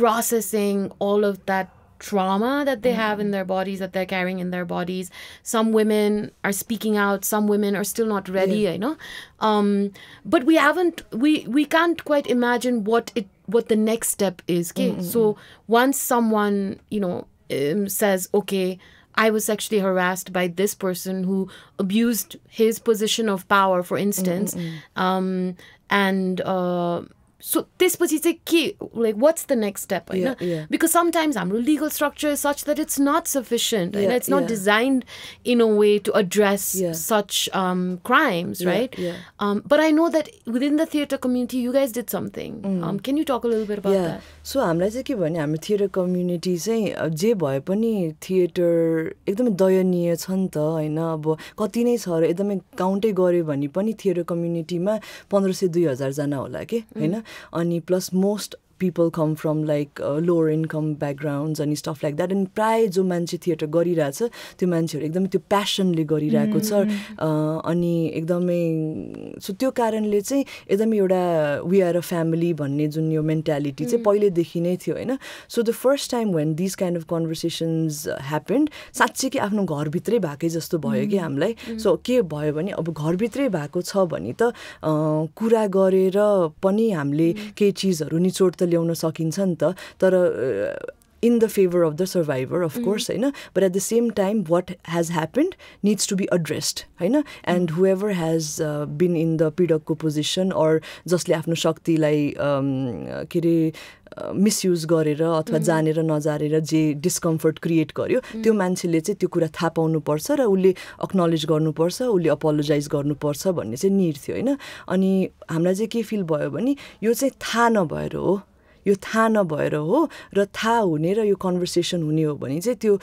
processing all of that trauma that they have in their bodies, that they're carrying in their bodies. Some women are speaking out, some women are still not ready, you know. But we can't quite imagine what the next step is. Okay? So once someone, you know, says, okay, I was sexually harassed by this person who abused his position of power, for instance, so this like what's the next step? Because sometimes our legal structure is such that it's not sufficient. It's not designed in a way to address such crimes, right? But I know that within the theatre community, you guys did something. Can you talk a little bit about that? So हामीलाई चाहिँ के भने हाम्रो theatre community चाहिँ जे भए पनि theatre एकदमै दयनीय छ नि त हैन अब कति नै छ र एकदमै काउन्टै गर्यो भने पनि theatre community मा 1500-2000 जना होला के हैन अनि plus most people come from like lower income backgrounds and stuff like that, and प्राय जो मान्छे थिएटर गरिरहेछ त्यो मान्छेहरु एकदमै त्यो प्याशनले गरिरहेको छ अनि एकदमै सो त्यो कारणले चाहिँ एकदमै एउटा we are a family भन्ने जुन यो मेन्टालिटी चाहिँ पहिले देखि नै थियो हैन so the first time when these kind of conversations happened साच्चै के आफ्नो घर भित्रै भएकै जस्तो भयो के हामीलाई सो के भयो भने अब घर भित्रै भएको छ भने त कुरा गरेर पनि हामीले केही चीजहरु निचोड ल्याउन सकिन्छ नि त तर in the favor of the survivor, of course, होइन, but at the same time, what has happened needs to be addressed, होइन, and whoever has been in the पीडकको position or जसले आफ्नो शक्तिलाई के अरे मिसयुज गरेर अथवा जानेर नजानेर जे डिस्कम्फर्ट क्रिएट गर्यो त्यो मान्छेले चाहिँ त्यो कुरा थाहा पाउनुपर्छ र उसले एक्नोलेज गर्नुपर्छ, उसले अपोलोजाइज गर्नुपर्छ भन्ने चाहिँ निड थियो, होइन. अनि हामीलाई चाहिँ के फिल भयो भने यो चाहिँ थाहा नभएर हो, यो थाहा नभएर हो र थाहा हुने र यो कन्भर्सेसन हुने हो भने चाहिँ त्यो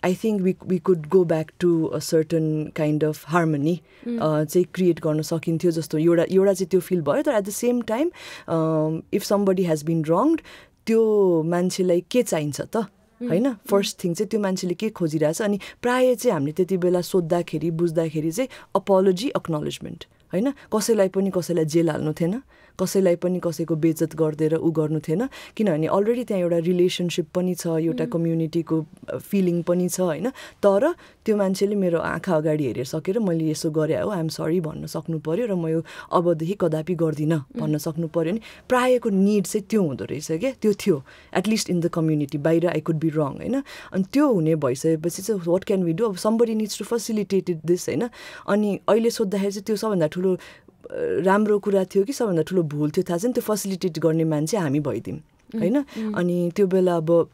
I think we could go back to a certain kind of harmony चाहिँ क्रिएट गर्न सकिन्थ्यो जस्तो एउटा चाहिँ त्यो फिल भयो. तर at the same time if somebody has been wronged त्यो मान्छेलाई के चाहिन्छ त, होइन. फर्स्ट थिङ चाहिँ त्यो मान्छेले के खोजिरहेछ. अनि प्रायः चाहिँ हामीले त्यति बेला सोद्धाखेरि बुझ्दाखेरि चाहिँ अपोलोजी एक्नोलेजमेन्ट, होइन. कसैलाई पनि कसैलाई जेल हाल्नु थिएन, कसैलाई पनि कसैको बेइज्जत गरिदिएर ऊ गर्नु थिएन, किनभने अलरेडी त्यहाँ एउटा रिलेसनसिप पनि छ, एउटा कम्युनिटीको फिलिङ पनि छ, होइन. तर त्यो मान्छेले मेरो आँखा अगाडि हेरिसकेर मैले यसो गरेँ हो, आइएम सरी भन्न सक्नु पऱ्यो र म यो अबदेखि कदापि गर्दिनँ भन्न सक्नु पऱ्यो नि. प्रायःको निड चाहिँ त्यो हुँदो रहेछ क्या, त्यो थियो एटलिस्ट इन द कम्युनिटी. बाहिर आई कुड बी रङ, होइन. अनि त्यो हुने भइसकेपछि चाहिँ वाट क्यान वी डु, अब somebody needs to facilitated this, होइन. अनि अहिले सोद्धाखेरि चाहिँ त्यो सबभन्दा ठुलो राम्रो कुरा थियो कि सबभन्दा ठुलो भुल थियो थाहा छैन, त्यो फेसिलिटेट गर्ने मान्छे हामी भइदिउँ, होइन. अनि त्यो बेला अब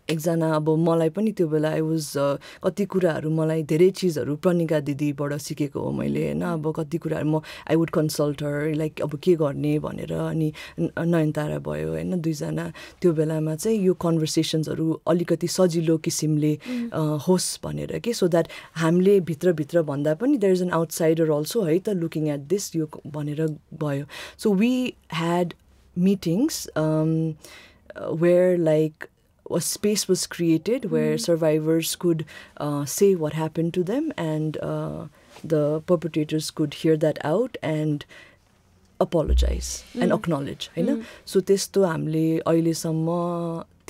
एकजना अब मलाई पनि त्यो बेला आई वाज कति कुराहरू मलाई धेरै चिजहरू प्रणिका दिदीबाट सिकेको हो मैले, होइन. अब कति कुराहरू म I would consult her, like अब के गर्ने भनेर. अनि नयनतारा भयो, होइन, दुईजना. त्यो बेलामा चाहिँ यो कन्भर्सेसन्सहरू अलिकति सजिलो किसिमले होस् भनेर कि, सो द्याट हामीले भित्रभित्र भन्दा पनि there is an outsider also, है त, लुकिङ एट दिस, यो भनेर भयो. So we had meetings where like a space was created where survivors could say what happened to them, and the perpetrators could hear that out and apologize and acknowledge, होइन. So त्यस्तो हामीले अहिलेसम्म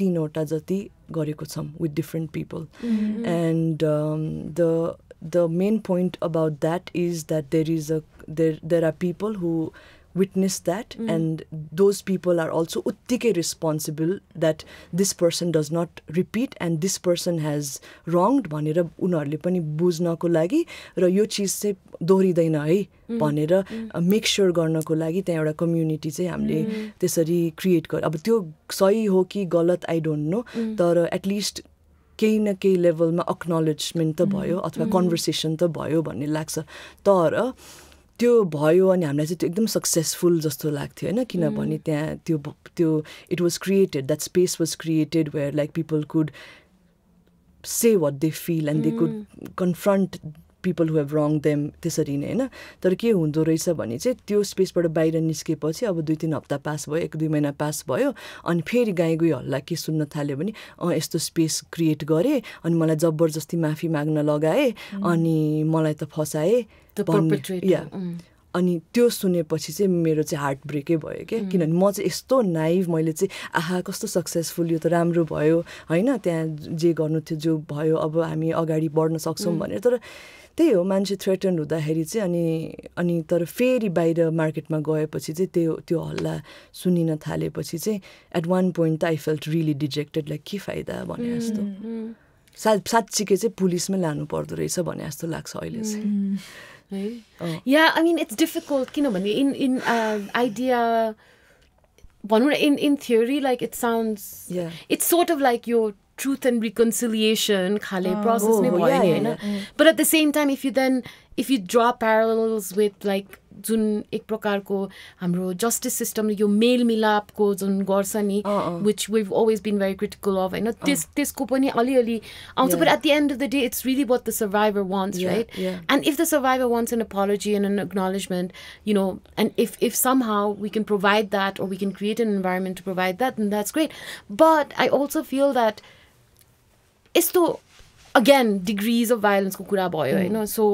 3 वटा जति गरेको छौँ with different people. And the main point about that is that there are people who witness that, and those people are also uttiकै responsible that this person does not repeat and this person has wronged भनेर उनीहरूले पनि बुझ्नको लागि र यो चिज चाहिँ दोहोरिँदैन है भनेर मेक स्योर गर्नको लागि त्यहाँ एउटा कम्युनिटी चाहिँ हामीले त्यसरी क्रिएट गर. अब त्यो सही हो कि गलत आई डोन्ट नो, तर एटलिस्ट केही न केही लेभलमा एक्नोलेजमेन्ट त भयो अथवा कन्भर्सेसन त भयो भन्ने लाग्छ. तर त्यो भयो अनि हामीलाई चाहिँ त्यो एकदम सक्सेसफुल जस्तो लाग्थ्यो, होइन. किनभने त्यहाँ त्यो it was created, that space was created where like people could say what they feel and they could confront people who have wrong them, त्यसरी नै, होइन. तर के हुँदो रहेछ भने चाहिँ त्यो स्पेसबाट बाहिर निस्केपछि अब 2-3 हप्ता पास भयो, 1-2 महिना पास भयो, अनि फेरि गाई गई हल्ला के सुन्न थाल्यो भने यस्तो स्पेस क्रिएट गरेँ अनि मलाई जबरजस्ती माफी माग्न लगाए अनि मलाई त फसाए. अनि त्यो सुनेपछि चाहिँ मेरो चाहिँ हार्ट ब्रेकै भयो क्या, किनभने म चाहिँ यस्तो नाइभ, मैले चाहिँ आहा कस्तो सक्सेसफुल, यो त राम्रो भयो, होइन. त्यहाँ जे गर्नु थियो जो भयो, अब हामी अगाडि बढ्न सक्छौँ भनेर. तर त्यही हो, मान्छे थ्रेटन हुँदाखेरि चाहिँ अनि तर फेरि बाहिर मार्केटमा गएपछि चाहिँ त्यो हल्ला सुनिन थालेपछि चाहिँ एट वान पोइन्ट त I felt really dejected, like के फाइदा भने जस्तो. साँच्चीकै चाहिँ पुलिसमै लानु पर्दो रहेछ भने जस्तो लाग्छ अहिले चाहिँ. Yeah, I mean, it's difficult, किनभने in idea, in theory, like it sounds, it's sort of like your truth and reconciliation खाले process नै भयो नि, होइन. But at the same time, if you draw parallels with like जुन एक प्रकारको हाम्रो जस्टिस सिस्टमले यो मेल मिलापको जुन गर्छ नि, which we've always been very critical of, होइन, त्यसको पनि अलिअलि आउँछ. But at the end of the day, it's really what the survivor wants, right? And if the survivor wants an apology and an acknowledgement, you know, and if somehow we can provide that, or we can create an environment to provide that, then that's great. But I also feel that यस्तो again degrees of violence को कुरा भयो, होइन. So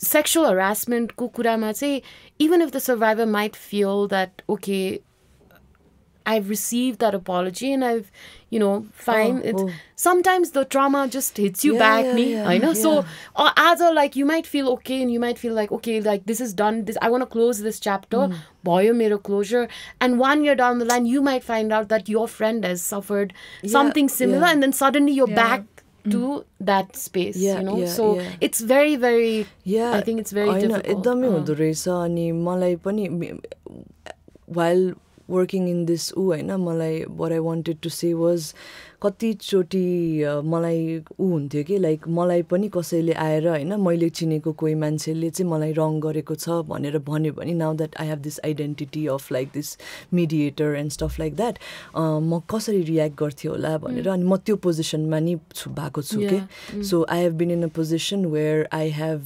sexual harassment ko kurama चाहिँ, even if the survivor might feel that okay, I've received that apology and I've, you know, fine. Sometimes the trauma just hits you back, I know. So as a, like, you might feel okay and you might feel like, okay, like this is done. This, I want to close this chapter. Bhayo mero closure. And 1 year down the line, you might find out that your friend has suffered something similar, and then suddenly you're back to that space, you know. So it's very, very, I think it's very difficult. While working in this what I wanted to say was कति चोटी मलाई हुन्थ्यो कि लाइक मलाई पनि कसैले आएर हैन मैले चिनेको कोही मान्छेले चाहिँ मलाई रङ गरेको छ भनेर भन्यो भने now that I have this identity of like this mediator and stuff like that म कसरी रियाक्ट गर्थ्यो होला भनेर अनि म त्यो पोजिसनमा नि भएको छु के so I have been in a position where I have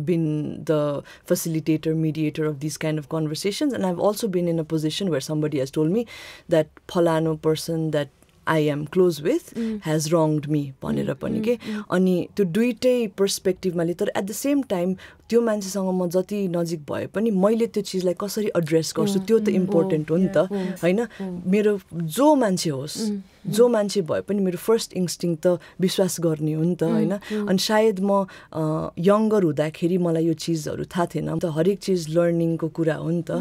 been the facilitator, mediator of these kind of conversations, and I've also been in a position where somebody has told me that Phalano person that I am close with has wronged me भनेर पनि के अनि त्यो दुईटै पर्सपेक्टिभमा तर एट द सेम टाइम त्यो मान्छेसँग म जति नजिक भए पनि मैले त्यो चिजलाई कसरी एड्रेस गर्छु त्यो त इम्पोर्टेन्ट हो नि त हैन मेरो जो मान्छे होस् जो मान्छे भए पनि मेरो फर्स्ट इन्स्टिङ त विश्वास गर्ने हो नि त हैन अनि सायद म यंगर हुँदाखेरि मलाई यो चिजहरू थाहा थिएन त हरेक चिज लर्निङको कुरा हो नि त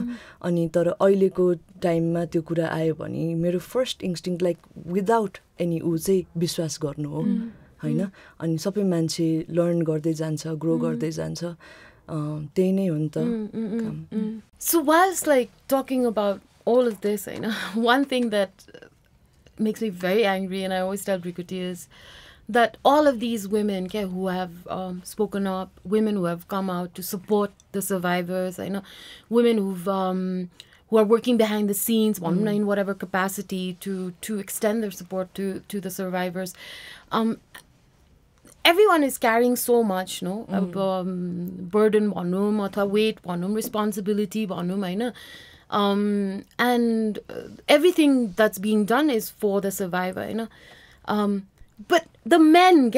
अनि तर अहिलेको टाइममा त्यो कुरा आयो भने मेरो first instinct like without any चाहिँ विश्वास गर्नु हो हैन अनि सबै मान्छे लर्न गर्दै जान्छ ग्रो गर्दै जान्छ त्यही नै हो नि त So whilst like talking about all of this, I know one thing that makes me very angry, and I always tell Rikuti, is that all of these women who have spoken up, women who have come out to support the survivors, I know women who are working behind the scenes, in whatever capacity to extend their support to the survivors. Everyone is carrying so much, no? Burden, weight, responsibility, and everything that's being done is for the survivor, you know. But the men,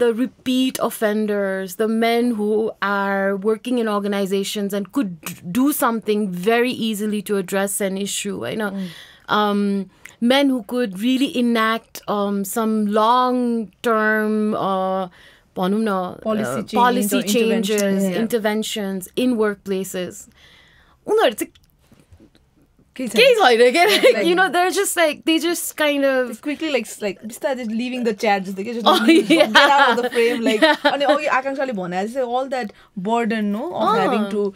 the repeat offenders, the men who are working in organizations and could do something very easily to address an issue, you know. Men who could really enact some long-term policy changes, interventions in workplaces. You know, they're just like, they just kind of it's quickly like started leaving the chat, just get out of the frame, like Akanchha all that burden, no, of having to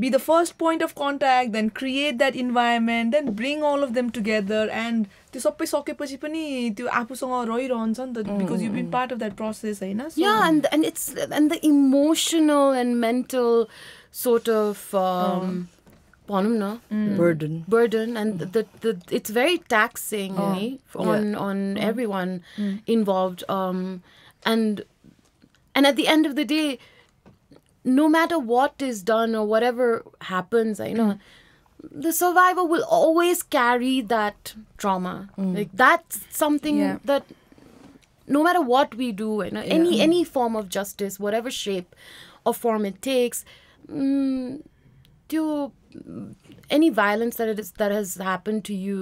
be the first point of contact, then create that environment, then bring all of them together, and त्यो सबै सकेपछि पनि त्यो आफूसँग रहिरहन्छ नि त because you've been part of that process, हैन? And it's and the emotional and mental sort of burden, and the it's very taxing on everyone involved, and at the end of the day, no matter what is done or whatever happens, I know the survivor will always carry that trauma. Like that's something that no matter what we do, you know, any form of justice, whatever shape or form it takes, any violence that has happened to you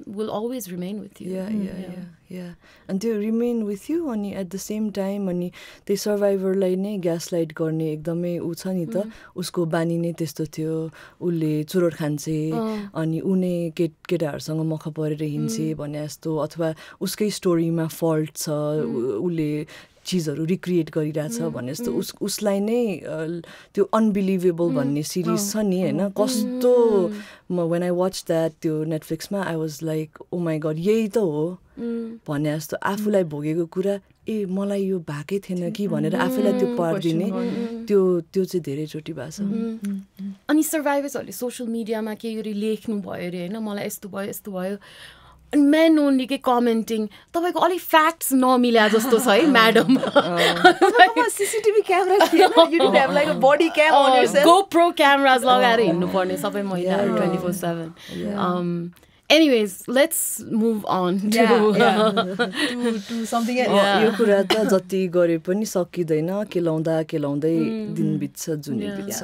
will always remain with you. And they remain with you, and at the same time, and the survivor लाई नै gaslight गर्ने एकदमै उ छ नि त उसको बानी नै त्यस्तो थियो उले चुरोट खान्छे अनि उनी केटाहरुसँग मख परेर हिँड्छे भने जस्तो अथवा उसकै स्टोरीमा फल्ट छ उले चीजहरु रिक्रिएट गरिराछ भने जस्तो उसलाई नै त्यो अनबिलिभेबल भन्ने सिरिज छ नि हैन कस्तो when I watched that त्यो नेटफ्लिक्समा I was like oh my god यही त हो भने जस्तो आफुलाई भोगेको कुरा ए मलाई यो भाकै थिएन कि भनेर आफुलाई त्यो पार्दिने त्यो चाहिँ धेरै चोटी भएको छ अनि सर्भाइभर्सहरुले सोशल मिडियामा के गरी लेख्नु भयो रे हैन मलाई यस्तो भयो men only के commenting तपाईको अलि फ्याक्ट्स नमिल्या जस्तो छ है म्याडम CCTV camera थिएन you didn't have like a body cam on yourself GoPro cameras लगाएर हिँड्नु पर्ने सबै महिलाहरु 24/7 anyways let's move on to something else यो कुरा त जति गरे पनि सकिदैन केलाउँदै दिन बित्छ जुनी बित्छ